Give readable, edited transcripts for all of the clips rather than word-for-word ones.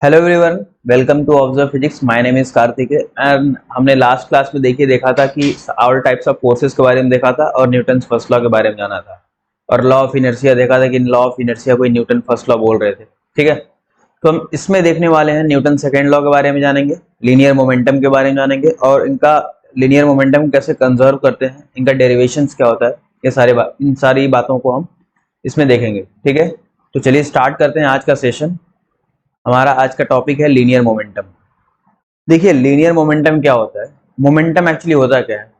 Hello everyone, welcome to observe physics. My name is Kartik and हमने last class में देखा था कि ऑल टाइप्स ऑफ फोर्सेस के बारे में देखा था और न्यूटन्स फर्स्ट लॉ के बारे में जाना था और लॉ ऑफ इनर्शिया देखा था कि लॉ ऑफ इनर्शिया को न्यूटन फर्स्ट लॉ बोल रहे थे। ठीक है, तो हम इसमें देखने वाले हैं न्यूटन सेकेंड लॉ के बारे में जानेंगे, लीनियर मोमेंटम के बारे में जानेंगे और इनका लीनियर मोमेंटम कैसे कंजर्व करते हैं, इनका डेरिवेशंस क्या होता है, ये इन सारी बातों को हम इसमें देखेंगे। ठीक है, तो चलिए स्टार्ट करते हैं आज का सेशन। हमारा आज का टॉपिक है लीनियर मोमेंटम। देखिए, लीनियर मोमेंटम क्या होता है। मोमेंटम एक्चुअली होता क्या है।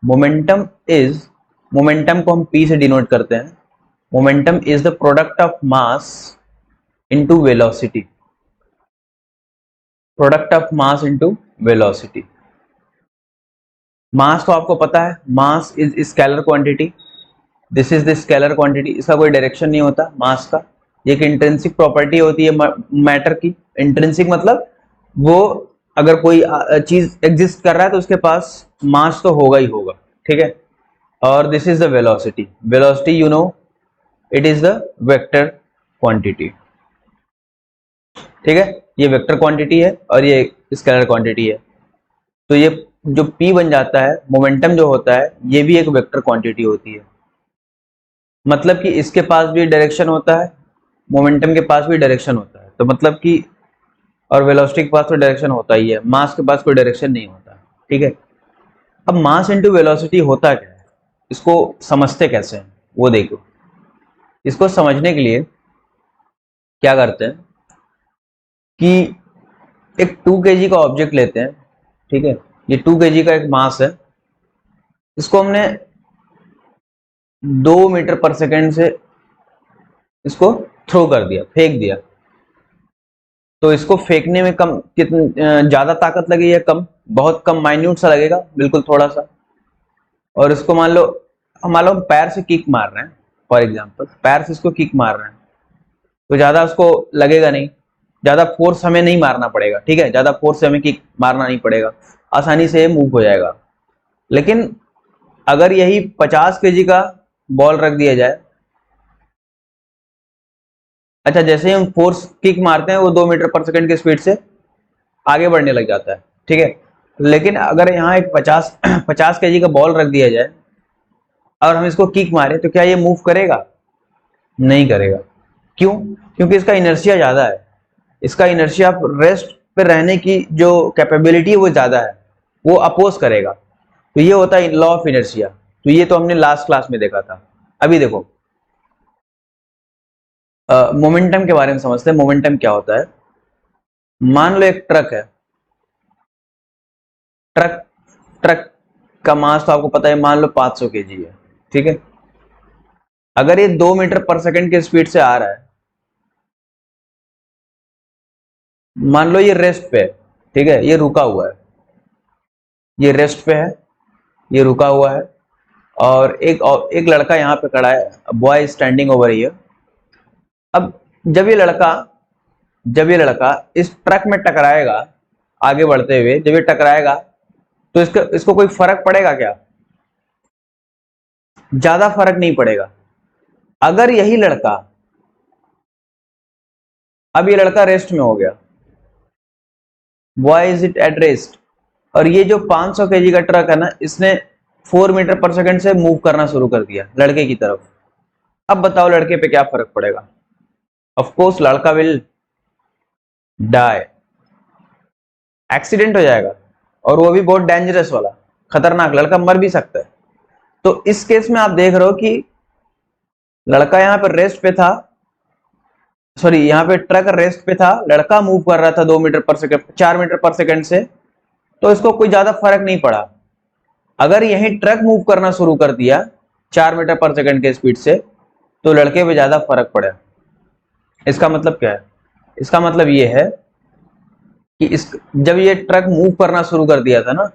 मोमेंटम को हम पी से डिनोट करते हैं। Momentum is the product of mass into velocity. Product of mass into velocity. Mass तो आपको पता है, mass is scalar quantity. This is the scalar quantity. इसका कोई डायरेक्शन नहीं होता मास का। ये एक इंट्रिंसिक प्रॉपर्टी होती है मैटर की। इंट्रिंसिक मतलब वो अगर कोई चीज एग्जिस्ट कर रहा है तो उसके पास मास तो होगा ही होगा। ठीक है, और this is the velocity. Velocity you know it is the vector quantity. ठीक है, ये वेक्टर क्वांटिटी है और ये स्केलर क्वांटिटी है। तो ये जो P बन जाता है, मोमेंटम जो होता है, ये भी एक वेक्टर क्वांटिटी होती है। मतलब कि इसके पास भी डायरेक्शन होता है, मोमेंटम के पास भी डायरेक्शन होता है। तो मतलब कि और वेलोसिटी के पास तो डायरेक्शन होता ही है, मास के पास कोई डायरेक्शन नहीं होता। ठीक है, अब मास इनटू वेलोसिटी होता क्या है, इसको समझते कैसे हैं वो देखो। इसको समझने के लिए क्या करते हैं कि एक 2 kg का ऑब्जेक्ट लेते हैं। ठीक है, ये 2 kg का एक मास है। इसको हमने 2 मीटर पर सेकेंड से इसको थ्रो कर दिया, फेंक दिया। तो इसको फेंकने में कम कितनी ज्यादा ताकत लगेगी या कम? बहुत कम, माइन्यूट सा लगेगा, बिल्कुल थोड़ा सा। और इसको मान लो हम पैर से किक मार रहे हैं, फॉर एग्जांपल पैर से इसको किक मार रहे हैं, तो ज्यादा उसको लगेगा नहीं, ज्यादा फोर्स हमें नहीं मारना पड़ेगा। ठीक है, ज्यादा फोर्स से हमें किक मारना नहीं पड़ेगा, आसानी से मूव हो जाएगा। लेकिन अगर यही 50 kg का बॉल रख दिया जाए, अच्छा जैसे ही हम फोर्स किक मारते हैं वो 2 मीटर पर सेकंड की स्पीड से आगे बढ़ने लग जाता है। ठीक है, लेकिन अगर यहाँ एक 50 kg का बॉल रख दिया जाए और हम इसको किक मारे तो क्या ये मूव करेगा? नहीं करेगा। क्यों? क्योंकि इसका इनर्शिया ज्यादा है। इसका इनर्शिया रेस्ट पे रहने की जो कैपेबिलिटी है वो ज्यादा है, वो अपोज करेगा। तो ये होता है लॉ ऑफ इनर्शिया। तो ये तो हमने लास्ट क्लास में देखा था। अभी देखो मोमेंटम के बारे में समझते हैं। मोमेंटम क्या होता है। मान लो एक ट्रक है। ट्रक ट्रक का मास तो आपको पता है, मान लो 500 kg है। ठीक है, अगर ये 2 मीटर पर सेकंड की स्पीड से आ रहा है, मान लो ये रेस्ट पे है। ठीक है, ये रुका हुआ है, ये रेस्ट पे है, ये रुका हुआ है। और एक लड़का यहाँ पे खड़ा है, बॉय स्टैंडिंग ओवर हियर। अब जब ये लड़का जब ये लड़का इस ट्रक में टकराएगा, आगे बढ़ते हुए जब ये टकराएगा तो इसको कोई फर्क पड़ेगा क्या? ज्यादा फर्क नहीं पड़ेगा। अगर यही लड़का, अब ये लड़का रेस्ट में हो गया, boy is it at rest, और ये जो 500 kg का ट्रक है ना, इसने 4 मीटर पर सेकंड से मूव करना शुरू कर दिया लड़के की तरफ। अब बताओ लड़के पे क्या फर्क पड़ेगा? ऑफ कोर्स लड़का विल डाई, एक्सीडेंट हो जाएगा, और वो भी बहुत डेंजरस वाला, खतरनाक। लड़का मर भी सकता है। तो इस केस में आप देख रहे हो कि लड़का यहाँ पर रेस्ट पे था, सॉरी यहाँ पे ट्रक रेस्ट पे था, लड़का मूव कर रहा था 2 मीटर पर सेकंड, 4 मीटर पर सेकंड से, तो इसको कोई ज्यादा फर्क नहीं पड़ा। अगर यही ट्रक मूव करना शुरू कर दिया 4 मीटर पर सेकंड के स्पीड से, तो लड़के पे ज्यादा फर्क पड़ा। इसका मतलब क्या है? इसका मतलब ये है कि जब ये ट्रक मूव करना शुरू कर दिया था ना,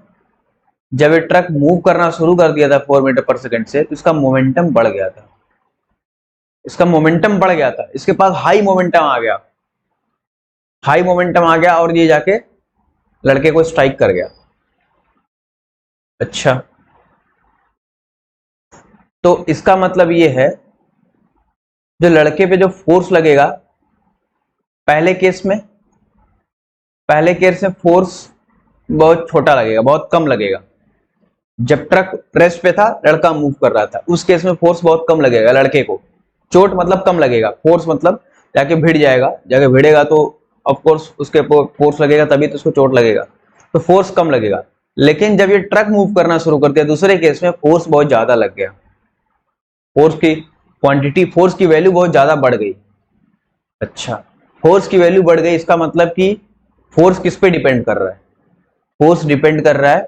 जब ये ट्रक मूव करना शुरू कर दिया था 4 मीटर पर सेकंड से, तो इसका मोमेंटम बढ़ गया था। इसका मोमेंटम बढ़ गया था, इसके पास हाई मोमेंटम आ गया, हाई मोमेंटम आ गया, और ये जाके लड़के को स्ट्राइक कर गया। अच्छा, तो इसका मतलब ये है जो लड़के पे जो फोर्स लगेगा पहले केस में, पहले केस में फोर्स बहुत छोटा लगेगा, बहुत कम लगेगा। जब ट्रक रेस्ट पे था, लड़का मूव कर रहा था, उस केस में फोर्स बहुत कम लगेगा लड़के को। चोट मतलब कम लगेगा, फोर्स मतलब जाके भिड़ जाएगा, जाके भिड़ेगा तो ऑफ कोर्स उसके फोर्स लगेगा, तभी तो उसको चोट लगेगा, तो फोर्स कम लगेगा। लेकिन जब ये ट्रक मूव करना शुरू कर दिया दूसरे केस में, फोर्स बहुत ज्यादा लग गया, फोर्स की क्वांटिटी, फोर्स की वैल्यू बहुत ज्यादा बढ़ गई। अच्छा, फोर्स की वैल्यू बढ़ गई, इसका मतलब कि फोर्स किस पे डिपेंड कर रहा है? फोर्स डिपेंड कर रहा है,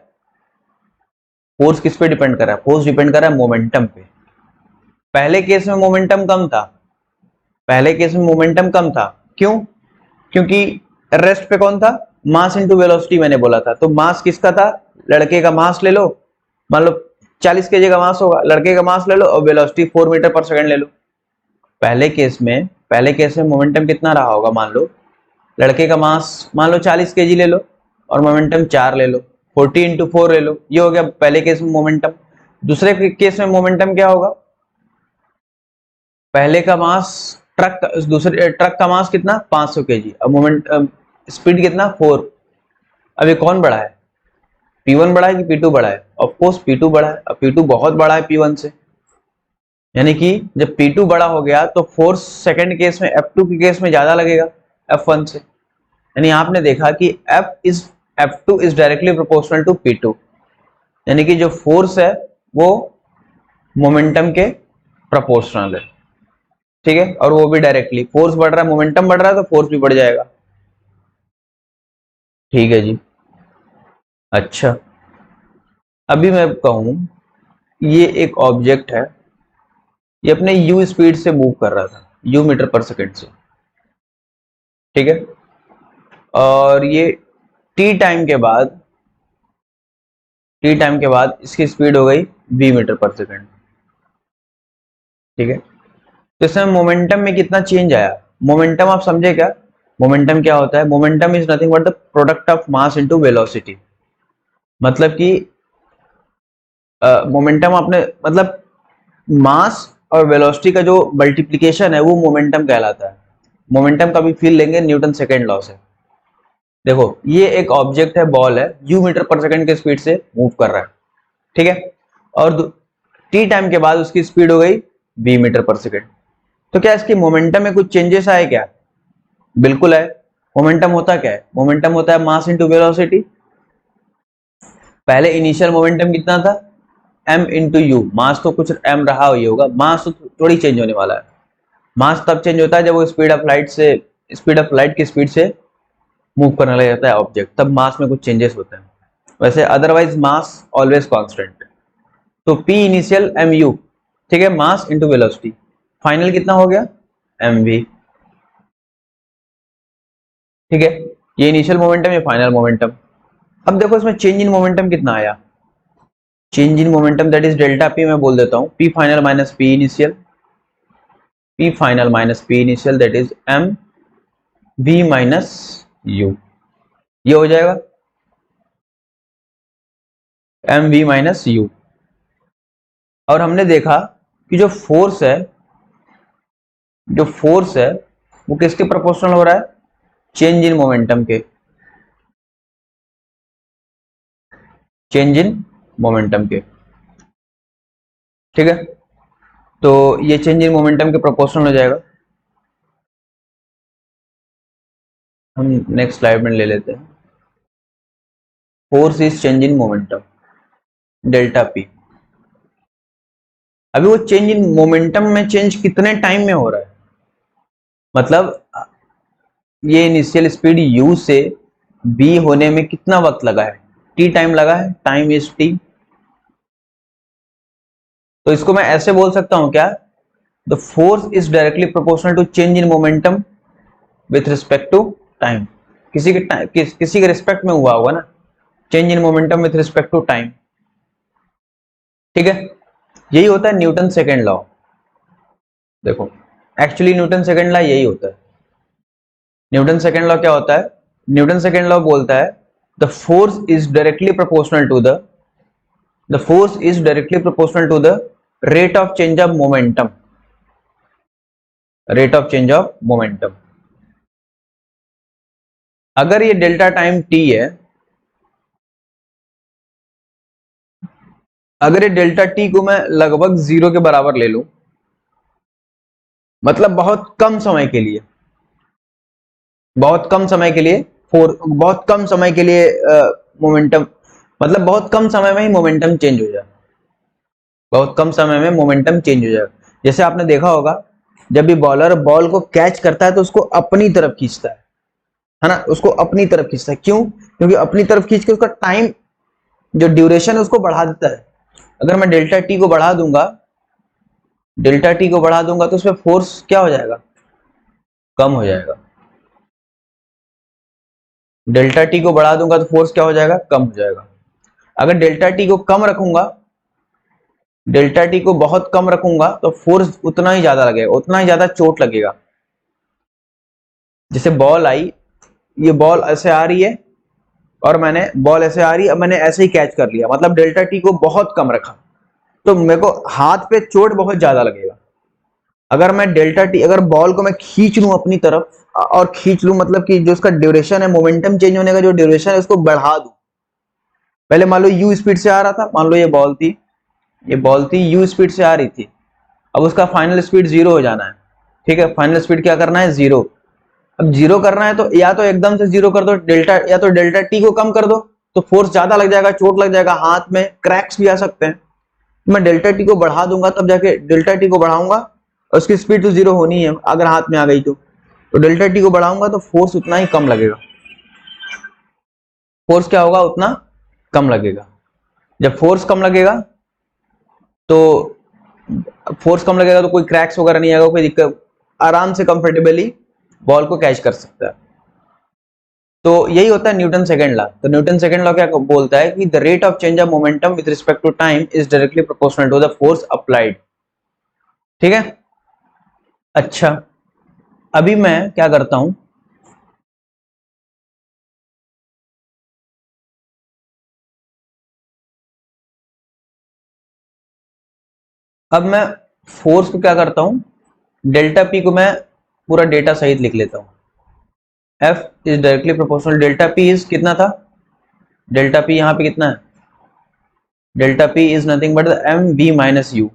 फोर्स किस पे डिपेंड कर रहा है? फोर्स डिपेंड कर रहा है मोमेंटम पे। पहले केस में मोमेंटम कम था, पहले केस में मोमेंटम कम था, क्यों? क्योंकि रेस्ट पे कौन था? मास इंटू वेलोसिटी मैंने बोला था। तो मास किसका था? लड़के का मास ले लो, मान लो 40 केजी का मास होगा, लड़के का मास ले लो और वेलोसिटी 4 मीटर पर सेकंड ले लो। पहले केस में मोमेंटम कितना रहा होगा? मान लो लड़के का मास मान लो 40 केजी ले लो और मोमेंटम 4 ले लो, 40 इंटू 4 ले लो, ये हो गया पहले केस में मोमेंटम। दूसरे केस में मोमेंटम क्या होगा? पहले का मास ट्रक, दूसरे ट्रक का मास कितना? 500 केजी, अब मोमेंट स्पीड कितना? 4। अब ये कौन बड़ा है? P1 बड़ा है कि P2 बड़ा है? ऑफ कोर्स P2 बड़ा है, अब P2 बहुत बड़ा है P1 से, यानी कि जब P2 बड़ा हो गया तो फोर्स सेकंड केस में F2 के केस में ज्यादा लगेगा F1 से। यानी आपने देखा कि F2 is directly proportional to P2, यानी कि जो फोर्स है वो मोमेंटम के प्रोपोर्शनल है, ठीक है, और वो भी डायरेक्टली। फोर्स बढ़ रहा है, मोमेंटम बढ़ रहा है, तो फोर्स भी बढ़ जाएगा, ठीक है जी। अच्छा, अभी मैं कहूं ये एक ऑब्जेक्ट है, ये अपने u स्पीड से मूव कर रहा था, u मीटर पर सेकंड से, ठीक है, और ये t टाइम के बाद इसकी स्पीड हो गई v मीटर पर सेकंड, ठीक है। तो इसमें मोमेंटम में कितना चेंज आया? मोमेंटम आप समझे क्या? मोमेंटम क्या होता है? Momentum is nothing but the product of mass into velocity. मतलब कि मोमेंटम आपने, मतलब मास और वेलोसिटी का जो मल्टीप्लिकेशन है वो मोमेंटम कहलाता है। मोमेंटम का भी फील लेंगे न्यूटन सेकेंड लॉ से। देखो ये एक ऑब्जेक्ट है, बॉल है, u मीटर पर सेकंड के स्पीड से मूव कर रहा है, ठीक है, और t टाइम के बाद उसकी स्पीड हो गई v मीटर पर सेकंड। तो क्या इसकी मोमेंटम में कुछ चेंजेस आए क्या? बिल्कुल है। मोमेंटम होता क्या है? मोमेंटम होता है मास इंटू वेलोसिटी। पहले इनिशियल मोमेंटम कितना था? m इंटू यू, मास तो कुछ m रहा ही होगा, मास तो थोड़ी चेंज होने वाला है। मास तब चेंज होता है जब वो स्पीड ऑफ लाइट की स्पीड से मूव करने लग जाता है ऑब्जेक्ट, तब मास में कुछ चेंजेस होते हैं। वैसे अदरवाइज मास ऑलवेज कांस्टेंट। तो p इनिशियल एम यू, ठीक है, मास इंटू वेलोसिटी, फाइनल कितना हो गया? एम वी, ठीक है, ये इनिशियल मोमेंटम, ये फाइनल मोमेंटम। अब देखो इसमें चेंज इन मोमेंटम कितना आया? Change in momentum that is delta P, मैं बोल देता हूं P final minus P initial, P final minus P initial that is M V minus U, ये हो जाएगा एम वी माइनस यू। और हमने देखा कि जो फोर्स है वो किसके प्रोपोर्शनल हो रहा है? चेंज इन मोमेंटम के, चेंज इन मोमेंटम के, ठीक है। तो ये चेंज इन मोमेंटम के प्रोपोर्शनल हो जाएगा। हम नेक्स्ट स्लाइड में ले लेते हैं। Force is change in momentum delta P. अभी वो चेंज इन मोमेंटम में चेंज कितने टाइम में हो रहा है? मतलब ये इनिशियल स्पीड u से b होने में कितना वक्त लगा है? t टाइम लगा है, टाइम इज t। तो इसको मैं ऐसे बोल सकता हूं क्या? The force is directly proportional to change in momentum with respect to time. किसी के रिस्पेक्ट में हुआ होगा ना, change in momentum with respect to time, ठीक है। यही होता है न्यूटन सेकेंड लॉ। देखो एक्चुअली न्यूटन सेकेंड लॉ यही होता है। न्यूटन सेकेंड लॉ क्या होता है? न्यूटन सेकेंड लॉ बोलता है the force is directly proportional to the force is directly proportional to the rate of change of momentum, rate of change of momentum। अगर ये डेल्टा टाइम टी है, अगर ये डेल्टा टी को मैं लगभग 0 के बराबर ले लूं, मतलब बहुत कम समय के लिए, बहुत कम समय के लिए बहुत कम समय के लिए मोमेंटम, मतलब बहुत कम समय में ही मोमेंटम चेंज हो जाए, बहुत कम समय में मोमेंटम चेंज हो जाए। जैसे आपने देखा होगा, जब भी बॉलर बॉल को कैच करता है तो उसको अपनी तरफ खींचता है ना, उसको अपनी तरफ खींचता है। क्यों? क्योंकि अपनी तरफ खींच के उसका टाइम, जो ड्यूरेशन है उसको बढ़ा देता है। अगर मैं डेल्टा टी को बढ़ा दूंगा, डेल्टा टी को बढ़ा दूंगा तो उसमें फोर्स क्या हो जाएगा? कम हो जाएगा। डेल्टा टी को बढ़ा दूंगा तो फोर्स क्या हो जाएगा? कम हो जाएगा। अगर डेल्टा टी को कम रखूंगा, डेल्टा टी को बहुत कम रखूंगा तो फोर्स उतना ही ज्यादा लगेगा, उतना ही ज्यादा चोट लगेगा। जैसे बॉल आई, ये बॉल ऐसे आ रही है और मैंने बॉल ऐसे आ रही है, अब मैंने ऐसे ही कैच कर लिया, मतलब डेल्टा टी को बहुत कम रखा, तो मेरे को हाथ पे चोट बहुत ज्यादा लगेगा। अगर मैं डेल्टा टी, अगर बॉल को मैं खींच लूं अपनी तरफ और खींच लूं, मतलब कि जो उसका ड्यूरेशन है, मोमेंटम चेंज होने का जो ड्यूरेशन है, उसको बढ़ा दूं। पहले मान लो यू स्पीड से आ रहा था, मान लो ये बॉल थी, ये बॉल थी यू स्पीड से आ रही थी, अब उसका फाइनल स्पीड 0 हो जाना है। ठीक है, फाइनल स्पीड क्या करना है? 0। अब 0 करना है तो या तो एकदम से 0 कर दो डेल्टा, या तो डेल्टा टी को कम कर दो, तो फोर्स ज्यादा लग जाएगा, चोट लग जाएगा, हाथ में क्रैक्स भी आ सकते हैं। मैं डेल्टा टी को बढ़ा दूंगा, तब जाके डेल्टा टी को बढ़ाऊंगा और उसकी स्पीड तो 0 होनी है अगर हाथ में आ गई तो डेल्टा टी को बढ़ाऊंगा तो फोर्स उतना ही कम लगेगा, फोर्स क्या होगा? उतना कम लगेगा। जब फोर्स कम लगेगा तो कोई क्रैक्स वगैरह नहीं आएगा, कोई दिक्कत, आराम से कंफर्टेबली बॉल को कैच कर सकता है। तो यही होता है न्यूटन सेकंड लॉ। तो न्यूटन सेकंड लॉ क्या बोलता है कि the rate of change of momentum with respect to time is directly proportional to the force applied. ठीक है, अच्छा अभी मैं क्या करता हूं, अब मैं फोर्स को क्या करता हूं, डेल्टा पी को मैं पूरा डेटा सहित लिख लेता हूं। F is directly proportional, delta P is कितना था, डेल्टा पी यहां पे कितना है, delta P is nothing but M V minus U,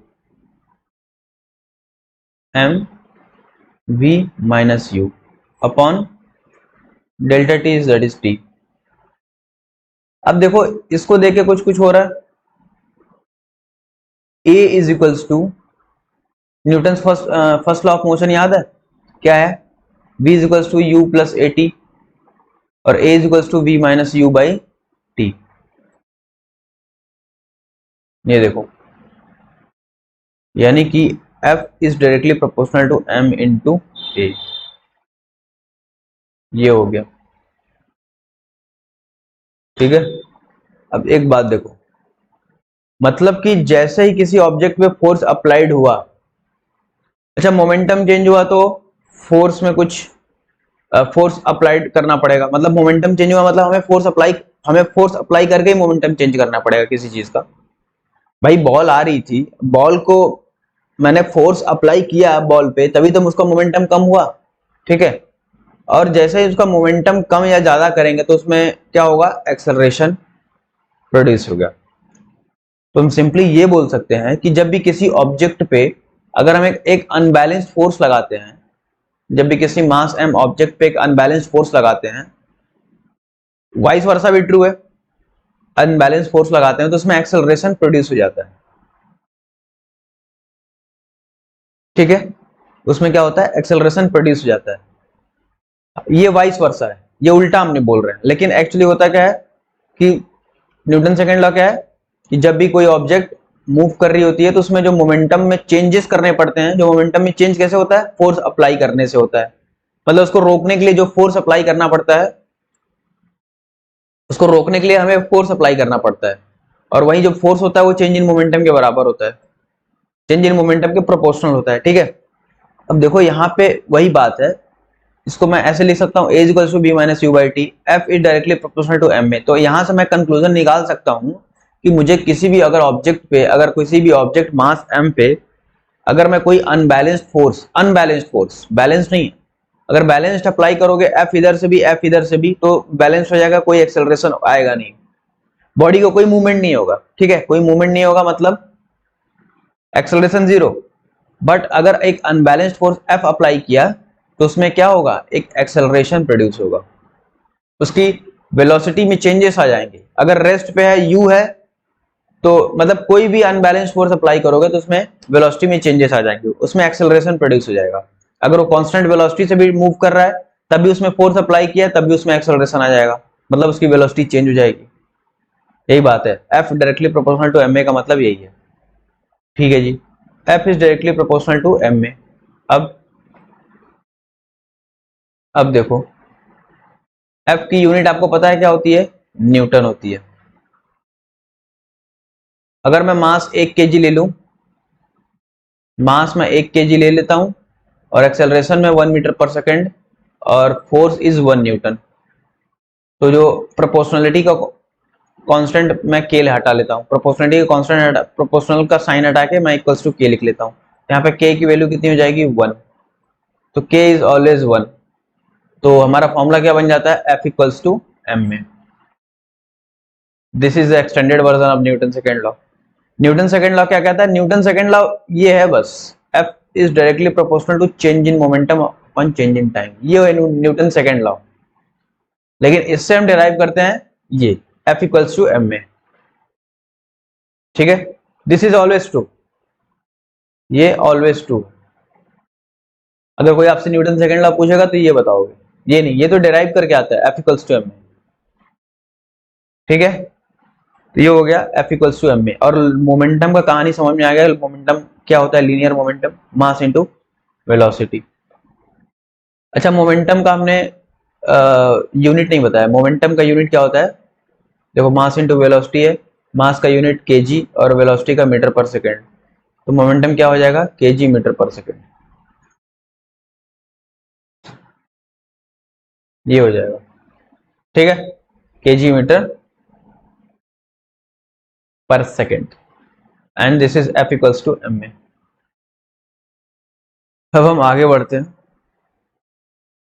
M V minus U upon delta T is that is T. अब देखो इसको देखे कुछ कुछ हो रहा है, A is equals to Newton first law of motion याद है क्या है, V is equals to U plus A T और A is equals to V minus U by T. ये देखो, यानी कि F is directly proportional to M into A, ये हो गया। ठीक है, अब एक बात देखो, मतलब कि जैसे ही किसी ऑब्जेक्ट पे फोर्स अप्लाइड हुआ, अच्छा मोमेंटम चेंज हुआ तो फोर्स में कुछ फोर्स अप्लाइड करना पड़ेगा, मतलब मोमेंटम चेंज हुआ मतलब हमें फोर्स अप्लाई करके ही मोमेंटम चेंज करना पड़ेगा किसी चीज का। भाई बॉल आ रही थी, बॉल को मैंने फोर्स अप्लाई किया बॉल पे, तभी तो उसका मोमेंटम कम हुआ। ठीक है, और जैसे ही उसका मोमेंटम कम या ज्यादा करेंगे तो उसमें क्या होगा? एक्सेलरेशन प्रोड्यूस होगा। तो हम सिंपली ये बोल सकते हैं कि जब भी किसी ऑब्जेक्ट पे अगर हम एक अनबैलेंस्ड फोर्स लगाते हैं, जब भी किसी मास एम ऑब्जेक्ट पे एक अनबैलेंस्ड फोर्स लगाते हैं, वाइस वर्सा भी ट्रू है, अनबैलेंस फोर्स लगाते हैं तो उसमें एक्सेलरेशन प्रोड्यूस हो जाता है। ठीक है, उसमें क्या होता है? एक्सेलरेशन प्रोड्यूस हो जाता है। ये वाइस वर्सा है, ये उल्टा हमने बोल रहे हैं, लेकिन एक्चुअली होता क्या है कि न्यूटन सेकंड लॉ क्या है कि जब भी कोई ऑब्जेक्ट मूव कर रही होती है तो उसमें जो मोमेंटम में चेंजेस करने पड़ते हैं, जो मोमेंटम में चेंज कैसे होता है? फोर्स अप्लाई करने से होता है। मतलब उसको रोकने के लिए जो फोर्स अप्लाई करना पड़ता है, उसको रोकने के लिए हमें फोर्स अप्लाई करना पड़ता है, और वही जो फोर्स होता है वो चेंज इन मोमेंटम के बराबर होता है, चेंज इन मोमेंटम के प्रोपोर्शनल होता है। ठीक है, अब देखो यहाँ पे वही बात है, इसको मैं ऐसे लिख सकता हूँ, a equals to B minus U by T, F is directly proportional to M में। तो यहाँ से मैं कंक्लूजन निकाल सकता हूँ कि मुझे किसी भी अगर ऑब्जेक्ट पे, अगर किसी भी ऑब्जेक्ट मास m पे अगर मैं कोई अनबैलेंस्ड फोर्स बैलेंस नहीं है, अगर बैलेंस्ड अप्लाई करोगे एफ इधर से भी एफ इधर से भी तो बैलेंस हो जाएगा, कोई एक्सेलरेशन आएगा नहीं, बॉडी को कोई मूवमेंट नहीं होगा, ठीक है, कोई मूवमेंट नहीं होगा मतलब एक्सेलरेशन जीरो। बट अगर एक अनबैलेंस्ड फोर्स एफ अप्लाई किया तो उसमें क्या होगा, एक एक्सेलरेशन प्रोड्यूस होगा, उसकी वेलोसिटी में चेंजेस आ जाएंगे। अगर रेस्ट पे है यू है तो मतलब कोई भी अनबैलेंस्ड फोर्स अप्लाई करोगे तो उसमें वेलोसिटी में चेंजेस आ जाएंगे, उसमें एक्सेलरेशन प्रोड्यूस हो जाएगा। अगर वो कांस्टेंट वेलोसिटी से भी मूव कर रहा है तब भी उसमें फोर्स अप्लाई किया तब भी उसमें एक्सेलरेशन आ जाएगा, मतलब उसकी वेलोसिटी चेंज हो जाएगी। यही बात है, F directly proportional to M A का मतलब यही है, ठीक है जी। F is directly proportional to M A. अब देखो एफ की यूनिट आपको पता है क्या होती है, न्यूटन होती है। अगर मैं मास 1 केजी ले लूं, मास में 1 केजी ले लेता हूं और एक्सेलरेशन में 1 मीटर पर सेकेंड और फोर्स इज 1 न्यूटन, तो जो प्रोपोर्शनलिटी का कांस्टेंट मैं के हटा लेता हूं, प्रोपोर्शनलिटी का कांस्टेंट प्रोपोर्शनल का साइन हटा के मैं इक्वल्स टू के लिख लेता हूं। यहाँ पे के की वैल्यू कितनी हो जाएगी, 1, तो के इज ऑलवेज 1। तो हमारा फॉर्मूला क्या बन जाता है, एफ इक्वल्स टू एम में। This is the extended version of Newton second law. Newton second law क्या कहता है, न्यूटन सेकेंड लॉ ये है बस, F is directly proportional to change in momentum on change in time, ये है Newton second law. लेकिन इससे हम डिराइव करते हैं ये एफ इक्वल्स टू एम में, ठीक है। दिस इज ऑलवेज ट्रू, ये ऑलवेज ट्रू। अगर कोई आपसे न्यूटन सेकेंड लॉ पूछेगा तो ये बताओगे, ये नहीं, ये तो डिराइव करके आता है एफ इक्वल्स टू एम में, ठीक है। तो ये हो गया एफ इक्वल्स टू एम में। और मोमेंटम का कहानी समझ में आ गया, मोमेंटम क्या होता है, लीनियर मोमेंटम, मास इनटू वेलोसिटी। अच्छा, मोमेंटम का हमने यूनिट नहीं बताया, मोमेंटम का यूनिट क्या होता है, देखो मास इनटू वेलोसिटी है, मास का यूनिट केजी और वेलोसिटी का मीटर पर सेकेंड, तो मोमेंटम क्या हो जाएगा, केजी मीटर पर सेकेंड, ये हो जाएगा, ठीक है, KG metre per second, and this is F equals to M में। अब हम आगे बढ़ते हैं।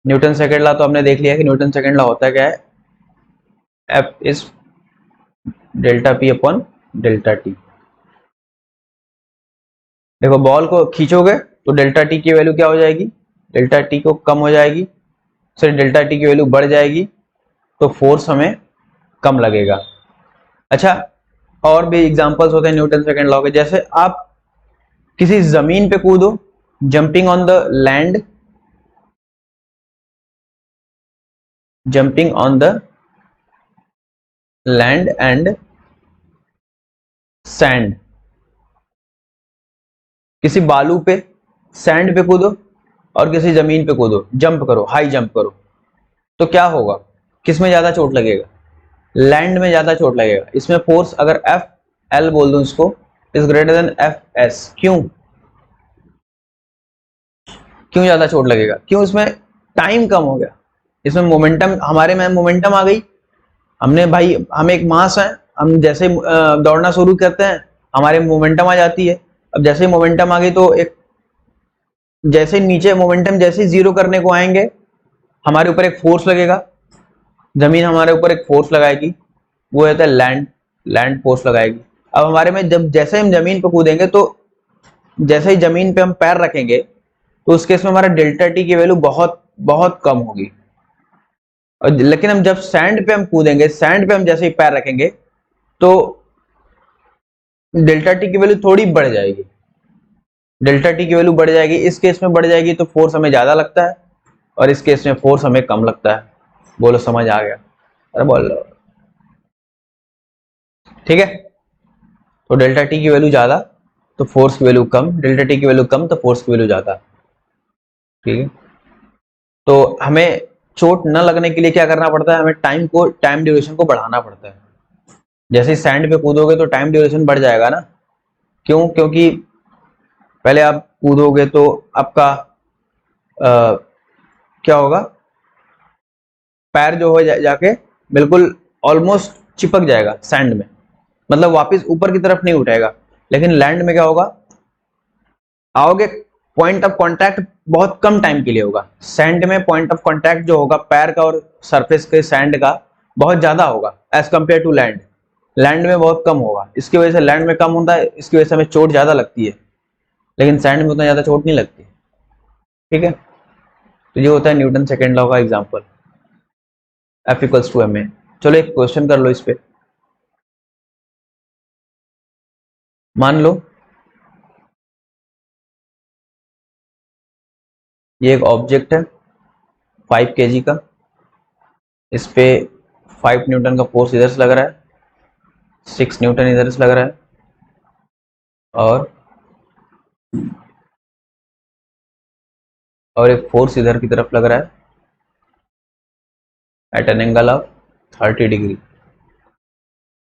न्यूटन सेकेंड लॉ तो हमने देख लिया कि न्यूटन सेकेंड लॉ होता है क्या है, F is delta P upon delta T. देखो बॉल को खींचोगे तो डेल्टा टी की वैल्यू क्या हो जाएगी, डेल्टा टी को कम हो जाएगी, फिर डेल्टा टी की वैल्यू बढ़ जाएगी, तो फोर्स हमें कम लगेगा। अच्छा, और भी एग्जांपल्स होते हैं न्यूटन सेकेंड लॉ के, जैसे आप किसी जमीन पे कूदो, jumping on the land, jumping on the land and sand, किसी बालू पे सैंड पे कूदो और किसी जमीन पे कूदो, जंप करो, हाई जंप करो, तो क्या होगा, किस में ज्यादा चोट लगेगा, लैंड में ज्यादा चोट लगेगा। इसमें फोर्स अगर एफ एल बोल दूं इसको, is greater than F S, क्यों, क्यों ज्यादा चोट लगेगा, क्यों, इसमें टाइम कम हो गया, इसमें मोमेंटम, हमारे में मोमेंटम आ गई, हमने भाई, हम एक मास है, हम जैसे दौड़ना शुरू करते हैं हमारे मोमेंटम आ जाती है। अब जैसे ही मोमेंटम आ गई तो एक, जैसे नीचे मोमेंटम जैसे जीरो करने को आएंगे हमारे ऊपर एक फोर्स लगेगा, जमीन हमारे ऊपर एक फोर्स लगाएगी, वो होता है लैंड, लैंड फोर्स लगाएगी। अब हमारे में जब जैसे हम जमीन पे कूदेंगे तो जैसे ही जमीन पे हम पैर रखेंगे तो उस केस में हमारा डेल्टा टी की वैल्यू बहुत बहुत कम होगी। और लेकिन हम जब सैंड पे हम कूदेंगे, सैंड पे हम जैसे ही पैर रखेंगे तो डेल्टा टी की वैल्यू थोड़ी बढ़ जाएगी, डेल्टा टी की वैल्यू बढ़ जाएगी, इस केस में बढ़ जाएगी तो फोर्स हमें ज्यादा लगता है और इस केस में फोर्स हमें कम लगता है। बोलो समझ आ गया, अरे बोल लो, ठीक है। तो डेल्टा टी की वैल्यू ज्यादा तो फोर्स की वैल्यू कम, डेल्टा टी की वैल्यू कम तो फोर्स की वैल्यू ज्यादा, ठीक है। तो हमें चोट न लगने के लिए क्या करना पड़ता है, हमें टाइम ड्यूरेशन को बढ़ाना पड़ता है। जैसे सैंड पे कूदोगे तो टाइम ड्यूरेशन बढ़ जाएगा ना, क्यों, क्योंकि पहले आप कूदोगे तो आपका क्या होगा, पैर जो हो जाके बिल्कुल ऑलमोस्ट चिपक जाएगा सैंड में, मतलब वापस ऊपर की तरफ नहीं उठेगा। लेकिन लैंड में क्या होगा, आओगे पॉइंट ऑफ कांटेक्ट बहुत कम टाइम के लिए होगा। सैंड में पॉइंट ऑफ कांटेक्ट जो होगा पैर का और सरफेस के सैंड का बहुत ज्यादा होगा as compare to land. Land में बहुत कम होगा, इसकी वजह से लैंड में कम होता है, इसकी वजह से हमें चोट ज्यादा लगती है, लेकिन सैंड में उतना ज्यादा चोट नहीं लगती। ठीक है, तो ये होता है न्यूटन सेकेंड लॉ का example, F equals to ma। चलो एक क्वेश्चन कर लो इस पे। मान लो ये एक ऑब्जेक्ट है 5 kg का, इस पे 5 न्यूटन का फोर्स इधर से लग रहा है, 6 न्यूटन इधर से लग रहा है, और एक फोर्स इधर की तरफ लग रहा है at an angle of 30 degree,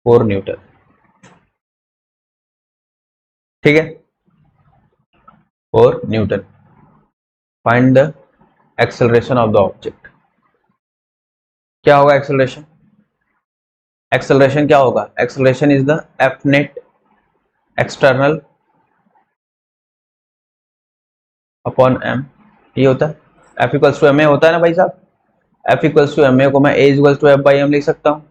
4 newton. ठीक है, 4 newton. Find the acceleration of the object. क्या होगा एक्सेलरेशन? एक्सेलरेशन क्या होगा? Acceleration is the F net external upon M. ये होता है F equals to M A होता है ना भाई साहब। F equals to M A को मैं A equals to F by M लिख सकता हूँ।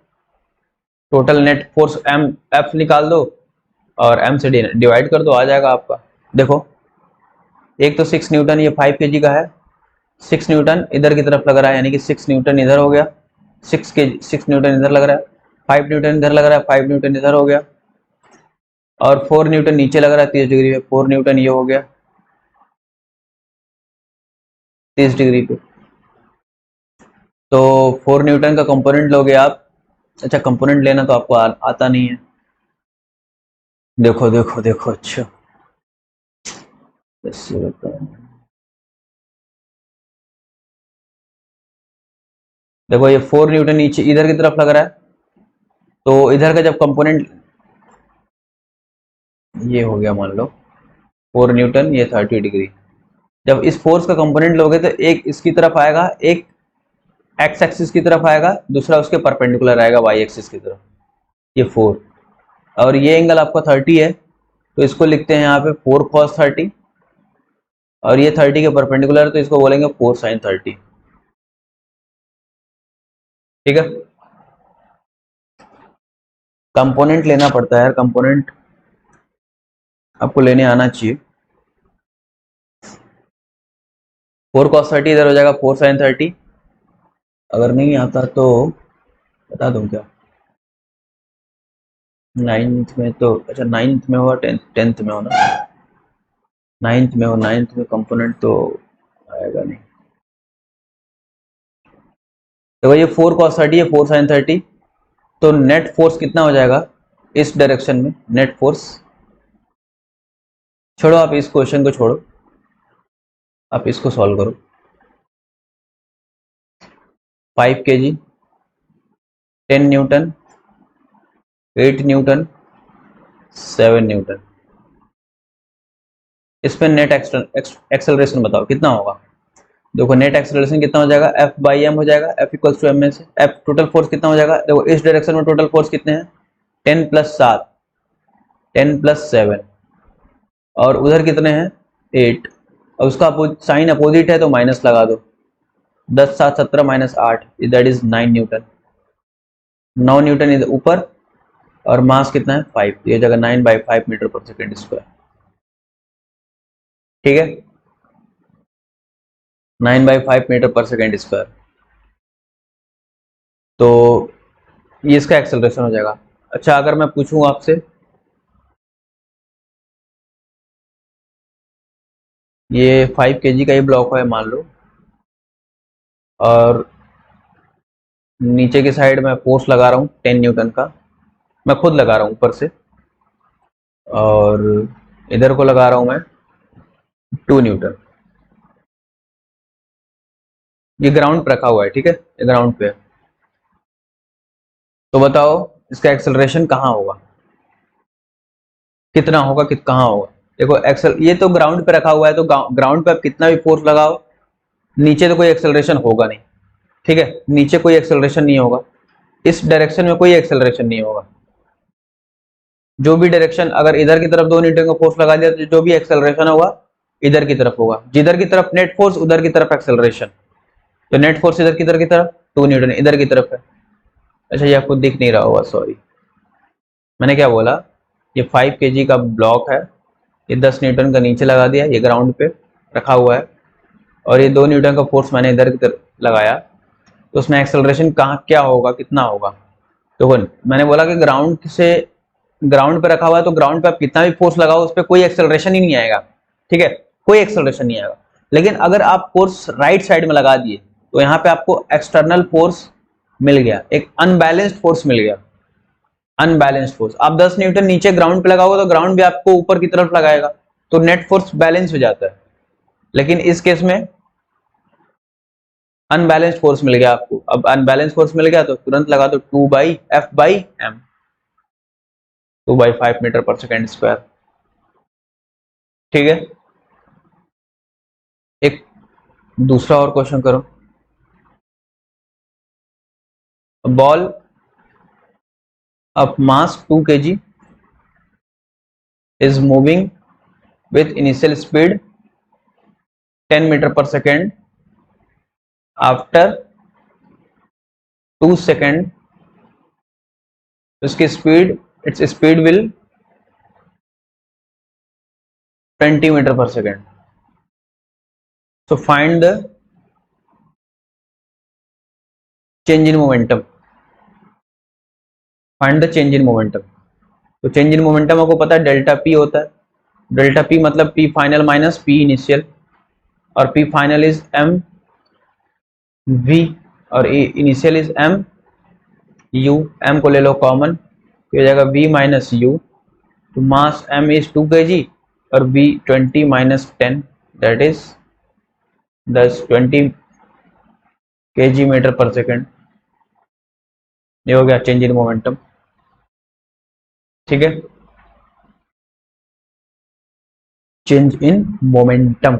Total net force M, F निकाल दो और एम से डिवाइड कर दो, आ जाएगा आपका। देखो एक तो 6 न्यूटन ये 5 kg का है, 6 न्यूटन इधर की तरफ लग रहा है, यानी कि 6 न्यूटन इधर हो गया, 6 न्यूटन इधर लग रहा है, 5 न्यूटन इधर लग रहा है, 5 न्यूटन इधर हो गया, और 4 न्यूटन नीचे लग रहा है 30 डिग्री पे, 4 न्यूटन ये हो गया 30 डिग्री पे। तो 4 न्यूटन का कंपोनेंट लोगे आप। अच्छा, कंपोनेंट लेना तो आपको आता नहीं है। देखो देखो देखो, अच्छा देखो ये 4 न्यूटन नीचे इधर की तरफ लग रहा है, तो इधर का जब कंपोनेंट ये हो गया, मान लो 4 न्यूटन ये 30 डिग्री, जब इस फोर्स का कंपोनेंट लोगे तो एक इसकी तरफ आएगा, एक एक्स एक्सिस की तरफ आएगा, दूसरा उसके परपेंडिकुलर आएगा वाई एक्सिस की तरफ, ये 4, और ये एंगल आपका 30 है, तो इसको लिखते हैं यहाँ पे 4 cos 30, और ये 30 के परपेंडिकुलर, तो इसको बोलेंगे 4 sin 30। ठीक है, कंपोनेंट लेना पड़ता है यार, कंपोनेंट आपको लेने आना चाहिए। 4 cos 30 इधर हो जाएगा 4 sin 30, अगर नहीं आता तो बता दूं क्या? 9th में तो, अच्छा 9th में हो, 10th में हो ना, 9th में हो, 9th में कंपोनेंट तो आएगा नहीं। तो ये 4 cos 30 है, 4 sin 30, तो नेट फोर्स कितना हो जाएगा इस डायरेक्शन में? नेट फोर्स छोड़ो, आप इस क्वेश्चन को छोड़ो, आप इसको सॉल्व करो। 5 kg, 10 न्यूटन, 8 न्यूटन, 7 न्यूटन, इसमें नेट एक्सेलरेशन बताओ कितना होगा? देखो नेट एक्सेलरेशन कितना हो जाएगा, एफ बाई एम हो जाएगा, F equals to M A से। एफ टोटल फोर्स कितना हो जाएगा? देखो इस डायरेक्शन में टोटल फोर्स कितने हैं? 10 प्लस 7, 10 प्लस 7, और उधर कितने हैं? 8, और उसका साइन अपोजिट है तो माइनस लगा दो, 10 7 17 minus 8, that is 9 Newton. 9 Newton इधर ऊपर, और मास कितना है? 5, ये जगह 9/5 मीटर पर सेकेंड स्क्वायर। ठीक है, 9/5 मीटर पर सेकेंड स्क्वायर, तो ये इसका एक्सेलरेशन हो जाएगा। अच्छा, अगर मैं पूछूं आपसे, ये 5 kg का ये ब्लॉक है मान लो, और नीचे की साइड में फोर्स लगा रहा हूँ 10 न्यूटन का, मैं खुद लगा रहा हूँ ऊपर से, और इधर को लगा रहा हूँ मैं 2 न्यूटन। ये ग्राउंड पे रखा हुआ है, ठीक है, ये ग्राउंड पे है। तो बताओ इसका एक्सेलरेशन कहाँ होगा, कितना होगा, कहाँ होगा? देखो एक्सेल, ये तो ग्राउंड पे रखा हुआ है, तो ग्राउंड पे आप कितना भी फोर्स लगाओ, नीचे तो कोई एक्सेलरेशन होगा नहीं। ठीक है, नीचे कोई एक्सेलरेशन नहीं होगा, इस डायरेक्शन में कोई एक्सेलरेशन नहीं होगा। जो भी डायरेक्शन, अगर इधर की तरफ 2 न्यूटन का फोर्स लगा दिया तो जो भी एक्सेलरेशन होगा इधर की तरफ होगा, जिधर की तरफ नेट फोर्स उधर की तरफ एक्सेलरेशन। तो नेट फोर्स इधर की तरफ 2 न्यूटन इधर की तरफ है। अच्छा ये आपको दिख नहीं रहा होगा, सॉरी, मैंने क्या बोला, ये 5 kg का ब्लॉक है, ये 10 न्यूटन का नीचे लगा दिया, ये ग्राउंड पे रखा हुआ है, और ये 2 न्यूटन का फोर्स मैंने इधर की तरफ लगाया, तो उसमें एक्सेलरेशन कहाँ क्या होगा, कितना होगा। तो मैंने बोला कि ग्राउंड से ग्राउंड पे रखा हुआ है, तो ग्राउंड पे आप कितना भी फोर्स लगाओ उस पर कोई एक्सेलरेशन ही नहीं आएगा, ठीक है, कोई एक्सेलरेशन नहीं आएगा। लेकिन अगर आप फोर्स राइट साइड में लगा दिए तो यहाँ पे आपको एक्सटर्नल फोर्स मिल गया, एक अनबैलेंस्ड फोर्स मिल गया, अनबैलेंस्ड फोर्स। आप 10 न्यूटन नीचे ग्राउंड पे लगाओगे तो ग्राउंड भी आपको ऊपर की तरफ लगाएगा, तो नेट फोर्स बैलेंस हो जाता है। लेकिन इस केस में अनबैलेंस्ड फोर्स मिल गया आपको। अब अनबैलेंस फोर्स मिल गया तो तुरंत लगा दो 2/F/m, 2/5 metre per second square, ठीक है। एक दूसरा और क्वेश्चन करो। Ball of mass 2 kg is moving with initial speed 10 meter per second. After 2 second, its speed will 20 meter per second. So find the change in momentum. Find the change in momentum. तो change in momentum आपको पता है delta P होता है, delta P मतलब P final minus P initial, और P final is M V और initial is M U. M को ले लो कॉमन, तो हो जाएगा वी माइनस यू। तो मास एम इज 2 kg और V 20 minus 10 that is 20 kg metre per second. ये हो गया चेंज इन मोमेंटम, ठीक है, change in momentum.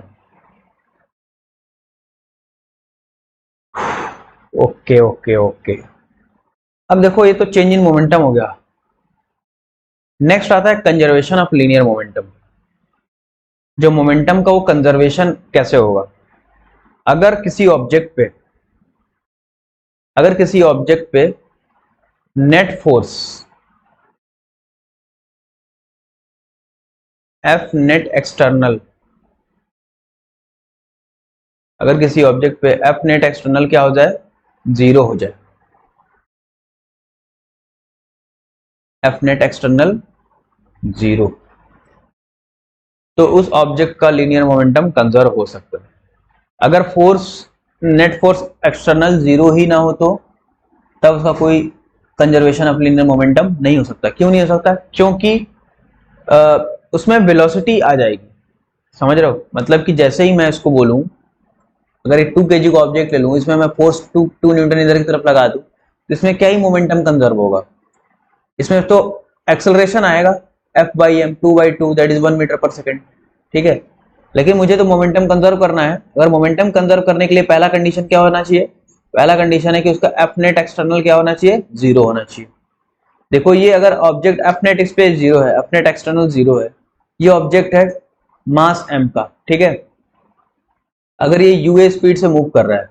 Okay okay okay, अब देखो ये तो चेंज इन मोमेंटम हो गया। नेक्स्ट आता है कंजर्वेशन ऑफ लीनियर मोमेंटम। जो मोमेंटम का वो कंजर्वेशन कैसे होगा। अगर किसी ऑब्जेक्ट पे net force F net external, अगर किसी ऑब्जेक्ट पे एफ नेट एक्सटर्नल क्या हो जाए, 0 हो जाए, एफ नेट एक्सटर्नल 0, तो उस ऑब्जेक्ट का लीनियर मोमेंटम कंजर्व हो सकता है। अगर नेट फोर्स एक्सटर्नल 0 ही ना हो तो तब उसका कोई कंजर्वेशन ऑफ लीनियर मोमेंटम नहीं हो सकता। क्यों नहीं हो सकता, क्योंकि उसमें वेलोसिटी आ जाएगी, समझ रहे हो, मतलब कि जैसे ही मैं इसको बोलूं, अगर एक 2 kg का ऑब्जेक्ट ले लूं, इसमें मैं फोर्स 2 न्यूटन इधर की तरफ लगा दूं, तो इसमें क्या ही मोमेंटम कंजर्व होगा, इसमें तो एक्सेलरेशन आएगा F/m 2/2 that is 1 metre per second, ठीक है। लेकिन मुझे तो मोमेंटम कंजर्व करना है। अगर मोमेंटम कंजर्व करने के लिए पहला कंडीशन क्या होना चाहिए, पहला कंडीशन है कि उसका एफ नेट एक्सटर्नल क्या होना चाहिए, 0 होना चाहिए। देखो ये अगर ऑब्जेक्ट एफ नेट स्पेस 0 है, एफ नेट एक्सटर्नल 0 है, ये ऑब्जेक्ट है मास m का, ठीक है। अगर ये यूए स्पीड से मूव कर रहा है,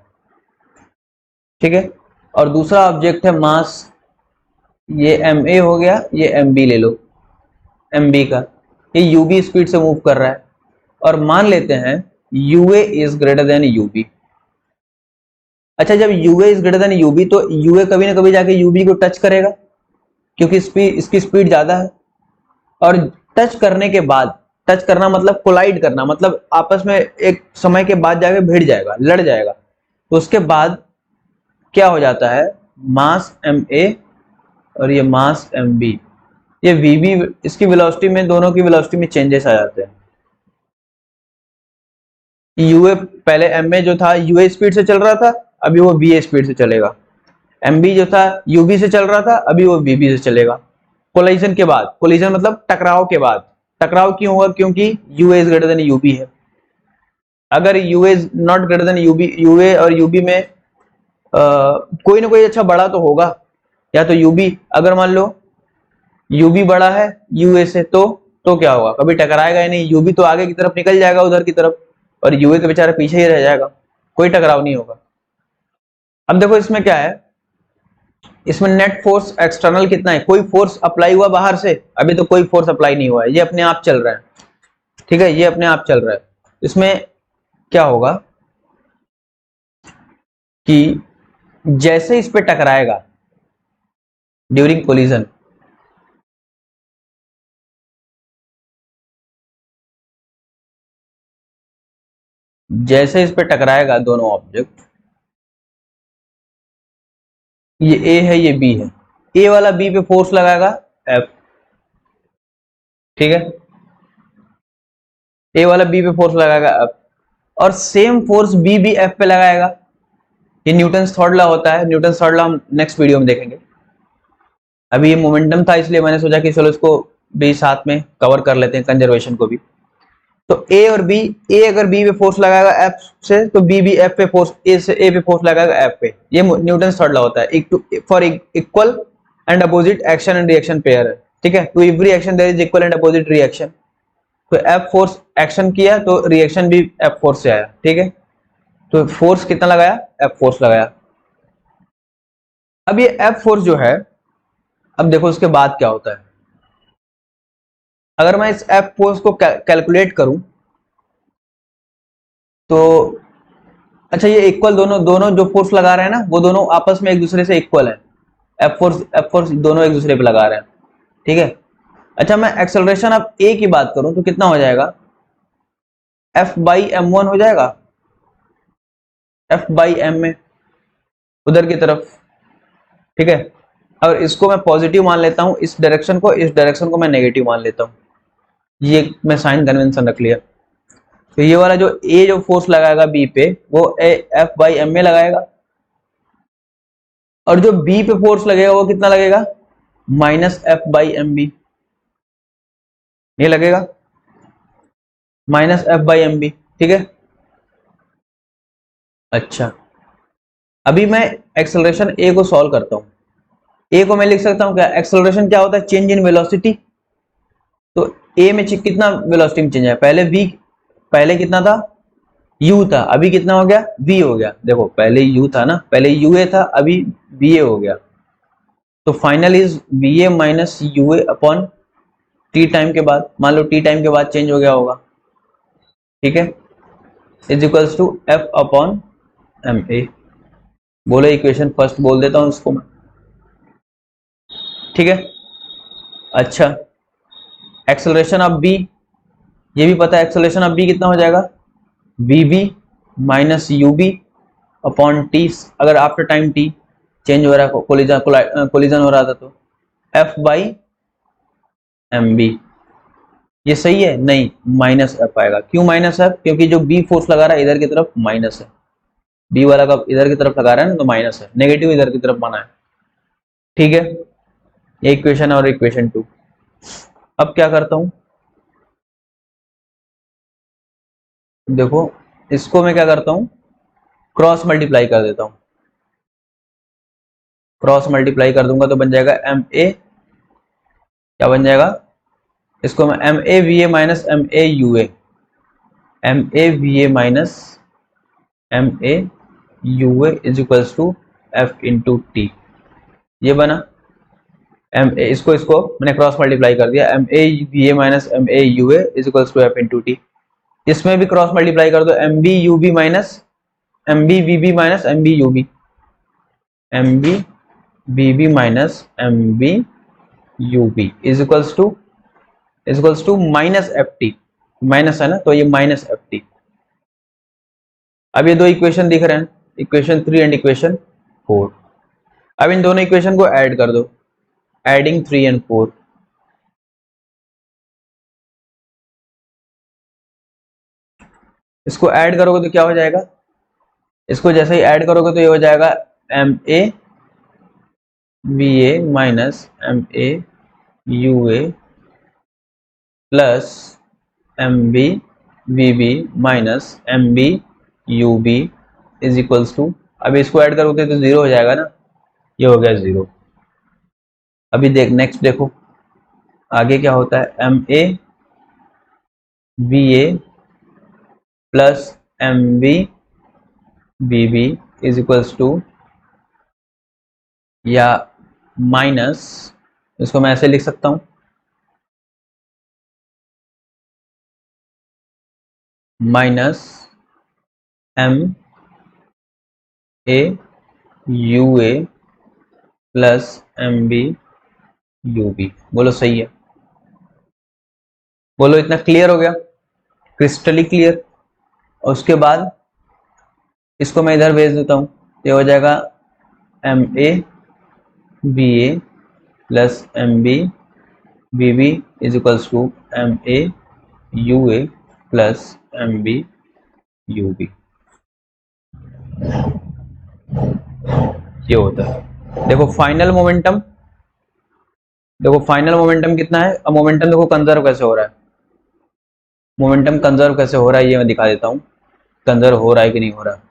ठीक है, और दूसरा ऑब्जेक्ट है मास, ये ma हो गया, ये mb ले लो, mb का, ये ub स्पीड से मूव कर रहा है, और मान लेते हैं ua is greater than ub। अच्छा जब ua is greater than ub तो ua कभी ना कभी जाके ub को टच करेगा, क्योंकि इसकी स्पीड ज्यादा है, और टच करने के बाद, टच करना मतलब कोलाइड करना, मतलब आपस में एक समय के बाद जाके भिड़ जाएगा, लड़ जाएगा, तो उसके बाद क्या हो जाता है, मास ma और ये मास mb, ये vb, इसकी वेलोसिटी में, दोनों की वेलोसिटी में चेंजेस आ जाते हैं। ua पहले ma जो था ua स्पीड से चल रहा था, अभी वो va स्पीड से चलेगा। mb जो था ub से चल रहा था, अभी वो vb से चलेगा। कोलिजन के बाद, कोलिजन मतलब टकराव के बाद, टकराव क्यों होगा, क्योंकि ua is greater than ub है। अगर ua is not greater than ub, ua और ub में कोई ना कोई अच्छा बड़ा तो होगा, या तो ub, अगर मान लो ub बड़ा है ua से, तो तो क्या होगा, कभी टकराएगा ही नहीं, यूवी तो आगे की तरफ निकल जाएगा उधर की तरफ, और यूवी तो बेचारा पीछे ही रह जाएगा, कोई टकराव नहीं होगा। अब देखो इसमें क्या है, इसमें नेट फोर्स एक्सटर्नल कितना है, कोई फोर्स अप्लाई हुआ बाहर से, अभी तो कोई फोर्स अप्लाई नहीं हुआ है, ये अपने आप चल रहा है, ठीक है, ये अपने आप चल रहा है। इसमें क्या होगा कि जैसे इस पे टकराएगा ड्यूरिंग कोलिजन, जैसे इस पे टकराएगा दोनों ऑब्जेक्ट, ये ए है ये बी है, ए वाला बी पे फोर्स लगाएगा एफ, ठीक है, ए वाला बी पे फोर्स लगाएगा एफ, और सेम फोर्स बी भी एफ पे लगाएगा। ये न्यूटन थर्ड लॉ होता है, न्यूटन थर्ड लॉ हम नेक्स्ट वीडियो में देखेंगे। अभी ये मोमेंटम था इसलिए मैंने सोचा कि चलो इसको भी साथ में कवर कर लेते हैं, कंजर्वेशन को भी। तो ए और बी, ए अगर बी पे फोर्स लगाएगा एफ से, तो बी भी एफ पे फोर्स, ए से ए पे फोर्स लगाएगा एफ पे। ये न्यूटन थर्ड लॉ होता है, for equal and opposite action and reaction pair है, ठीक है। To every action there is equal and opposite reaction. तो एफ फोर्स एक्शन किया तो रिएक्शन भी एफ फोर्स से आया, ठीक है। तो फोर्स कितना लगाया, एफ फोर्स लगाया। अब ये एफ फोर्स जो है, अब देखो उसके बाद क्या होता है, अगर मैं इस एफ फोर्स को कैलकुलेट करूं तो, अच्छा ये इक्वल, दोनों दोनों जो फोर्स लगा रहे हैं ना, वो दोनों आपस में एक दूसरे से इक्वल है, एफ फोर्स दोनों एक दूसरे पे लगा रहे हैं, ठीक है। अच्छा मैं एक्सेलरेशन अब ए की बात करूं तो कितना हो जाएगा, एफ बाई एम वन हो जाएगा, एफ बाई एम में उधर की तरफ, ठीक है। और इसको मैं पॉजिटिव मान लेता हूं, इस डायरेक्शन को, इस डायरेक्शन को मैं नेगेटिव मान लेता हूं, ये मैं साइन कन्वेंशन रख लिया। तो ये वाला जो ए जो फोर्स लगाएगा बी पे, वो एफ बाई एम में लगाएगा, और जो बी पे फोर्स लगेगा वो कितना लगेगा, minus F by M B, ये लगेगा minus F by M B, ठीक है। अच्छा अभी मैं एक्सेलरेशन ए को सॉल्व करता हूं। ए को मैं लिख सकता हूं क्या, एक्सेलरेशन क्या होता है, चेंज इन वेलोसिटी। तो ए में कितना वेलोसिटी में चेंज है, पहले वी, पहले कितना था, u था, अभी कितना हो गया, v हो गया। देखो पहले u था ना, पहले ua था, अभी va हो गया। तो final is va minus ua upon t time के बाद, मान लो t टाइम के बाद चेंज हो गया होगा, ठीक है, is equals to f upon M A. बोलो इक्वेशन फर्स्ट बोल देता हूं इसको मैं, ठीक है। अच्छा एक्सेलरेशन ऑफ b, ये भी पता है, एक्सेलरेशन ऑफ b कितना हो जाएगा, vb minus ub upon T, अगर आफ्टर टाइम t चेंज हो रहा है, कोलिजन हो रहा था, तो f बाई एम बी। ये सही है, नहीं, माइनस एफ आएगा। क्यों माइनस एफ, क्योंकि जो बी फोर्स लगा रहा है इधर की तरफ माइनस है, बी वाला का इधर की तरफ लगा रहा है ना, तो माइनस है, नेगेटिव इधर की तरफ माना है, ठीक है। ये इक्वेशन और इक्वेशन 2। अब क्या करता हूं, देखो इसको मैं क्या करता हूं, क्रॉस मल्टीप्लाई कर देता हूं, क्रॉस मल्टीप्लाई कर दूंगा तो बन जाएगा एम ए, क्या बन जाएगा, इसको मैं M A V A minus M A U A, M A V A minus M A U A is equals to F into T, ये बना एम ए, इसको इसको मैंने क्रॉस मल्टीप्लाई कर दिया, M A V A minus M A U A is equals to F into T. इसमें भी cross multiply कर दो, M B U B minus M B V B minus M B U B, M B B B minus M B U B is equals to minus F T, minus है ना, तो ये minus F T. अब ये दो equation दिख रहे हैं, इक्वेशन 3 एंड इक्वेशन 4। अब इन दोनों इक्वेशन को ऐड कर दो, एडिंग 3 एंड 4, इसको ऐड करोगे तो क्या हो जाएगा, इसको जैसे ही ऐड करोगे तो ये हो जाएगा M A V A minus M A U A plus M B V B minus M B U B is equals to, अभी इसको ऐड करोगे तो जीरो हो जाएगा ना, ये हो गया जीरो। अभी देख नेक्स्ट देखो आगे क्या होता है, M A V A plus M B B B is equals to, या माइनस, इसको मैं ऐसे लिख सकता हूं, minus M A U A plus M B U B. बोलो सही है? बोलो इतना क्लियर हो गया? Crystally clear. और उसके बाद इसको मैं इधर भेज देता हूं, ये हो जाएगा M A B A plus M B B B is equals to M A U A plus M B U B. ये होता है। देखो फाइनल मोमेंटम, देखो फाइनल मोमेंटम कितना है। अब मोमेंटम देखो कंजर्व कैसे हो रहा है, मोमेंटम कंजर्व कैसे हो रहा है ये मैं दिखा देता हूं, कंजर्व हो रहा है कि नहीं हो रहा।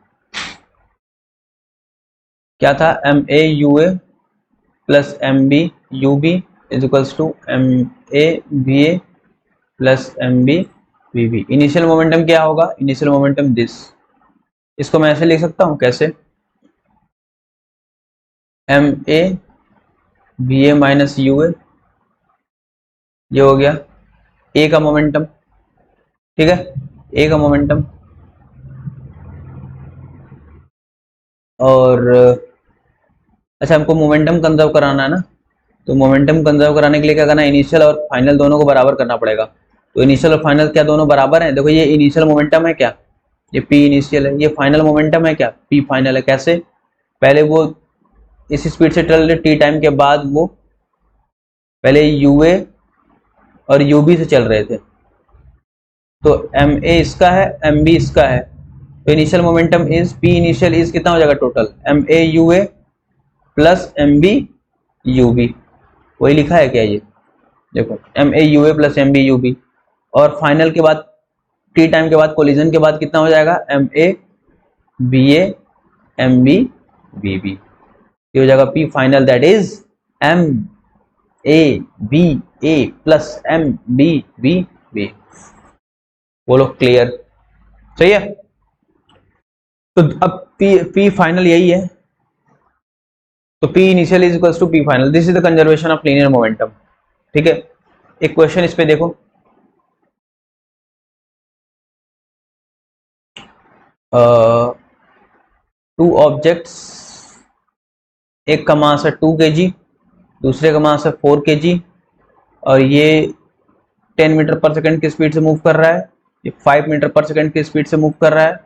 क्या था, M A U A plus M B U B is equals to M A B A plus M B B B. Initial momentum क्या होगा, इनिशियल मोमेंटम दिस, इसको मैं ऐसे लिख सकता हूं, कैसे, M A B A minus U A, ये हो गया ए का मोमेंटम, ठीक है, ए का मोमेंटम। और अच्छा, हमको मोमेंटम कंजर्व कराना है ना, तो मोमेंटम कंजर्व कराने के लिए क्या करना है, इनिशियल और फाइनल दोनों को बराबर करना पड़ेगा। तो इनिशियल और फाइनल क्या दोनों बराबर हैं? देखो ये इनिशियल मोमेंटम है क्या, ये पी इनिशियल है, ये फाइनल मोमेंटम है क्या, पी फाइनल है। कैसे, पहले वो इस स्पीड से चल रहे टी टाइम के बाद वो पहले यूए और यूबी से चल रहे थे, तो एम ए इसका है, एम बी इसका है, तो initial momentum is P initial is कितना हो जाएगा total, M A U A plus M B U B. वही लिखा है क्या ये, देखो M A U A plus M B U B. और फाइनल के बाद टी टाइम के बाद कोलिजन के बाद कितना हो जाएगा, M A B A M B B B, ये हो जाएगा P final, that is M A B A plus M B B B. बोलो क्लियर? सही है। तो अब पी फाइनल यही है, तो P initial is equals to P final, this is the conservation of linear momentum. ठीक है, एक क्वेश्चन इस पे देखो, टू ऑब्जेक्ट्स, एक का मास है 2 kg, दूसरे का मास है 4 kg, और ये 10 मीटर पर सेकंड की स्पीड से मूव कर रहा है, ये 5 मीटर पर सेकंड की स्पीड से मूव कर रहा है।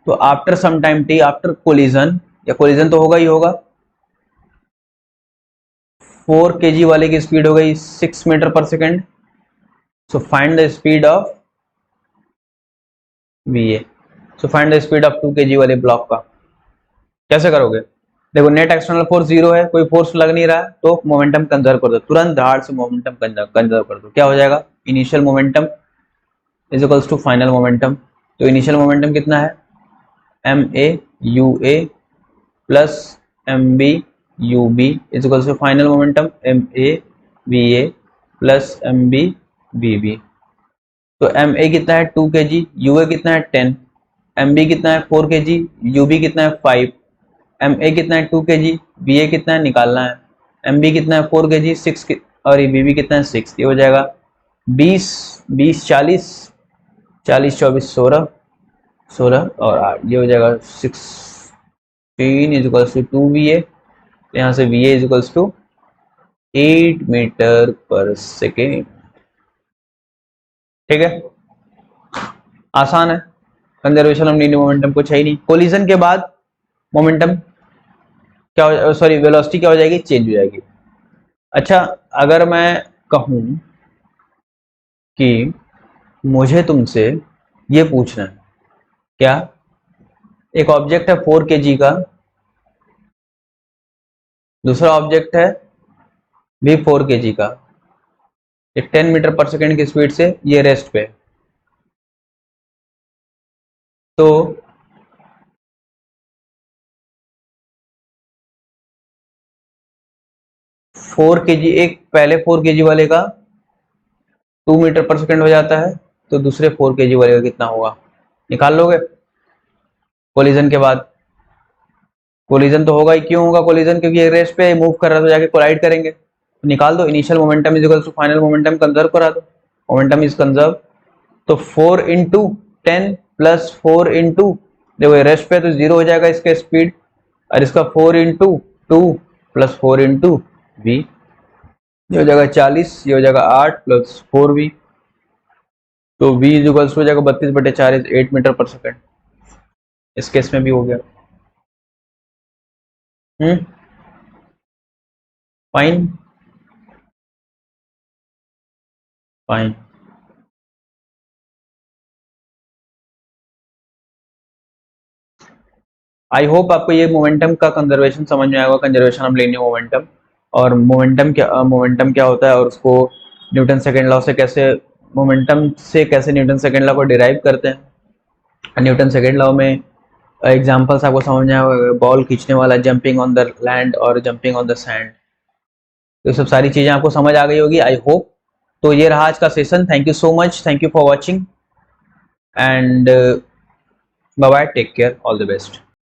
तो after some time T, after collision, या कोलिजन तो होगा ही होगा, 4 kg वाले की स्पीड हो गई 6 मीटर पर second. So find the speed of V A, so find the speed of 2 kg वाले ब्लॉक का। कैसे करोगे, देखो नेट एक्सटर्नल फोर्स 0 है, कोई फोर्स लग नहीं रहा है, तो मोमेंटम कंजर्व कर दो, तुरंत धाड़ से मोमेंटम कंजर्व कर दो। क्या हो जाएगा, initial momentum is equals to final momentum. तो इनिशियल मोमेंटम कितना है, M A U A plus M B U B is equals to final momentum M A B A plus M B B B. तो M A कितना है 2 kg, U A कितना है 10, M B कितना है 4 kg, you B कितना है 5, M A कितना है 2 kg, बी ए कितना है निकालना है, एम बी कितना है 4 kg 6 और ये बी बी कितना है 6। ये हो जाएगा 20 20 40 40 24 16 16 और 8, ये हो जाएगा 16 is equals to 2 V A, यहाँ से V A is equals to 8 metre per second. ठीक है, आसान है, कंजर्वेशन ऑफ लीनियर मोमेंटम कुछ है ही नहीं। कोलिजन के बाद मोमेंटम क्या हो, सॉरी वेलोसिटी क्या हो जाएगी, चेंज हो जाएगी। अच्छा, अगर मैं कहूं कि मुझे तुमसे ये पूछना है, क्या, एक ऑब्जेक्ट है 4 kg का, दूसरा ऑब्जेक्ट है भी 4 kg का, एक 10 मीटर पर सेकेंड की स्पीड से ये रेस्ट पे, तो 4 kg, एक पहले 4 kg वाले का 2 मीटर पर सेकेंड हो जाता है, तो दूसरे 4 kg वाले का कितना होगा, निकाल लोगे कोलिजन के बाद। कोलिजन तो होगा ही, क्यों होगा कोलिजन, क्योंकि एक रेस्ट पे मूव कर रहा है तो जाके कोलाइड करेंगे, तो निकाल दो। Initial momentum is equal to final momentum, conserve करा दो, मोमेंटम इज कंजर्व। तो 4 इंटू 10 प्लस 4 इंटू, देखो रेस्ट पे तो 0 हो जाएगा इसका स्पीड, और इसका 4 इंटू 2 प्लस 4 इंटू वी, ये हो जाएगा 40, ये हो जाएगा 8 प्लस 4v, तो v इज इक्वल्स हो जाएगा 32/4 इज 8 मीटर पर सेकेंड। इस केस में भी हो गया। Fine fine. आई होप आपको ये मोमेंटम का कंजर्वेशन समझ में आएगा, कंजर्वेशन ऑफ लीनियर मोमेंटम, और मोमेंटम क्या होता है, और उसको न्यूटन सेकेंड लॉ से कैसे, मोमेंटम से कैसे न्यूटन सेकेंड लॉ को डिराइव करते हैं। न्यूटन सेकेंड लॉ में एग्जांपल्स आपको समझ में आएगा, बॉल खींचने वाला, जंपिंग ऑन द लैंड और जंपिंग ऑन द सैंड, तो सब सारी चीजें आपको समझ आ गई होगी आई होप। तो ये रहा आज का session, thank you so much, thank you for watching and bye bye, take care, all the best.